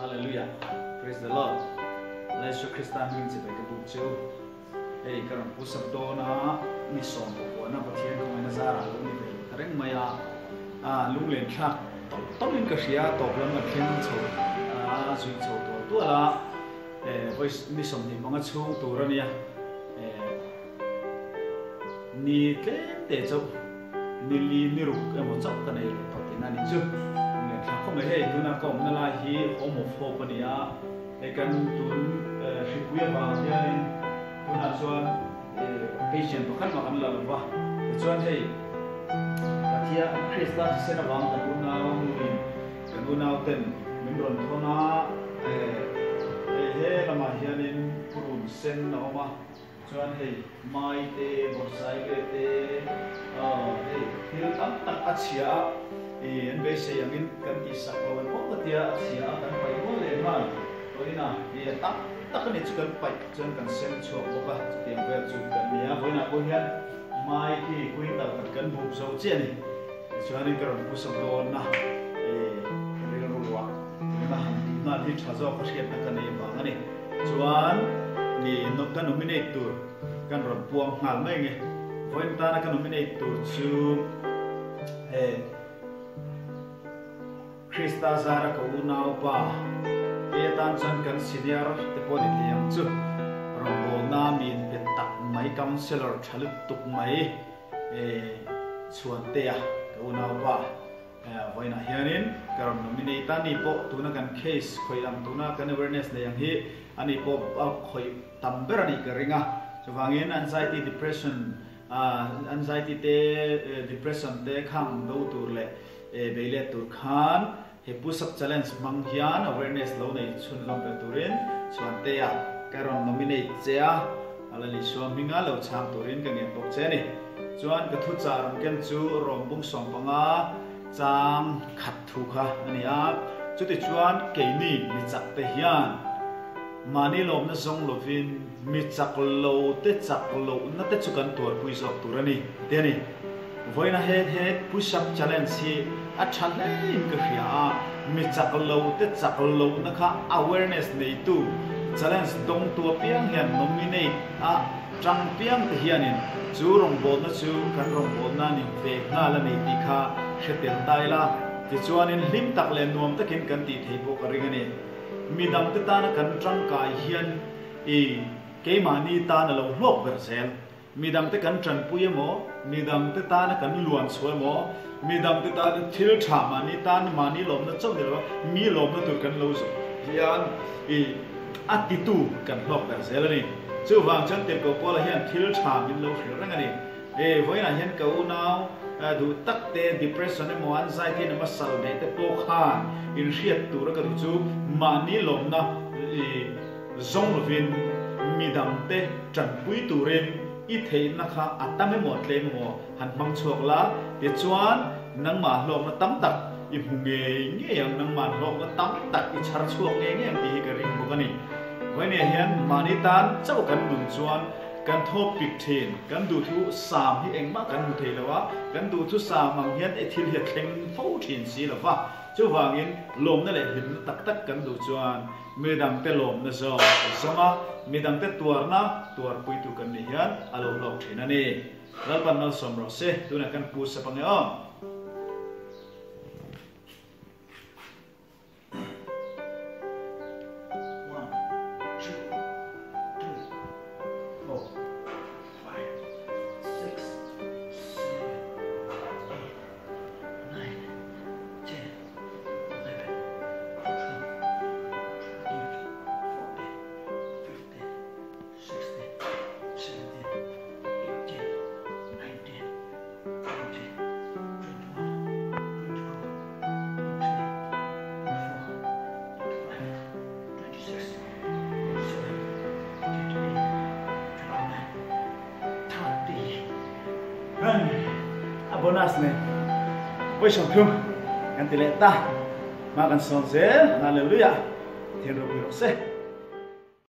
Hallelujah. Praise the Lord. Let's show Christian means it like a book too. Hey, karam pusap do na ni som ko na pathian ko na zara lo ni be. Reng maya lung len thak tom lin ka sia top lam na khen cho zui cho to la voice ni som ni manga chu tu ra ni ni te cho ni li ni ru ka mo chap ta nei to ti na ni chu le thak ko me he tu na ko na la hi homophobe pa ni a e kan tun shikuya ba ya ni tu na chuan patient kan ma kan la lo ba chuan hei pathia Christa se na wang ta na ni kan na ten min ron thona he lama hianin purun sen na oma chuan hei mai te motorcycle te hei thil tam tak a chia en be se angin kan ti sak lo an ko tia chia kan pai mo le ma toina tak tak ni chukan pai chuan kan sen cho ko ba tiang ver chu kan nia hoina ko hian mai ki kuin ta kan bu so che ni chuan in karon ku sam don na ri ro wa na thi tha zo ko siat na kan ei ba ngani chuan ni no kan nominate tur kan ron puang ngal mai nge voin ta na kan nominate tur chu Krista Zara ko unau pa tan chan kan senior te poni liam chu rongo na min pe tak mai counselor thalu tuk mai chuan te a ko unau pa voina hianin karon nominate ta ni po tuna kan case khoi am tuna kan awareness le yang hi ani po khoi tamber ani ka ringa chawangin anxiety depression depression te khang do tur le beile tur khan he push-up challenge mang hian awareness lo nei chun lam pe turin chuan te ya karon nominate chea ala li suam hinga lo chang turin ka ngem tok che ni chuan ka thu charam ken chu rombung som panga chang khat thu kha ania chuti chuan ke ni mi chak te hian mani lom na song lovin mi chak lo te chak lo na te chukan tur pui sok turani te ni voina he push-up challenge hi a thanai in ka hria mi chak lo te chak lo na kha awareness nei tu challenge dong tu piang hian nominate tang piang te hianin chu rong bol na chu kan rong bol na ni ve na la nei ti kha hretel dai la ti chuanin lim tak le nuam takin kan ti thei bo ka ringani midam te ta na kan tang kai hian ke mani ta na lo hlok ber sel midam te kan tran puye mo midam te ta na kan luan choi mo midam te ta thil tha mani ta na mani lom na chau de mi lom na tur kan lo so hian attitude kan hlok ber sel ni chu wang chan te ko pola hian thil tha min lo hrir rangani voina hian ka unau du tak te depression mo anxiety na masal ne te po khan in riat tur ka chu mani lom na zong lovin midam te tran pui turin i thei na kha atame mo tle mo han mang chok la te chuan nang ma hlom na tam tak i hunge nge yang nang ma hlom na tam tak i char chuak nge nge ti ka ring bo kani voine hian mani tan chau kan dun chuan kan thop pik then kan du thu sam hi engma kan mu thei lawa kan du thu sam mang hian e thil hi thleng fo thin si lawa chu wangin lom na le hin tak tak kan du chuan medam te lom na zo songa midam te tuar pui tu kan ni hian alo lok thina ni lalpan no somro se tuna kan pu sa pange on bonus ne oi song khung kan tile ta ma kan song se hallelujah thiên ro se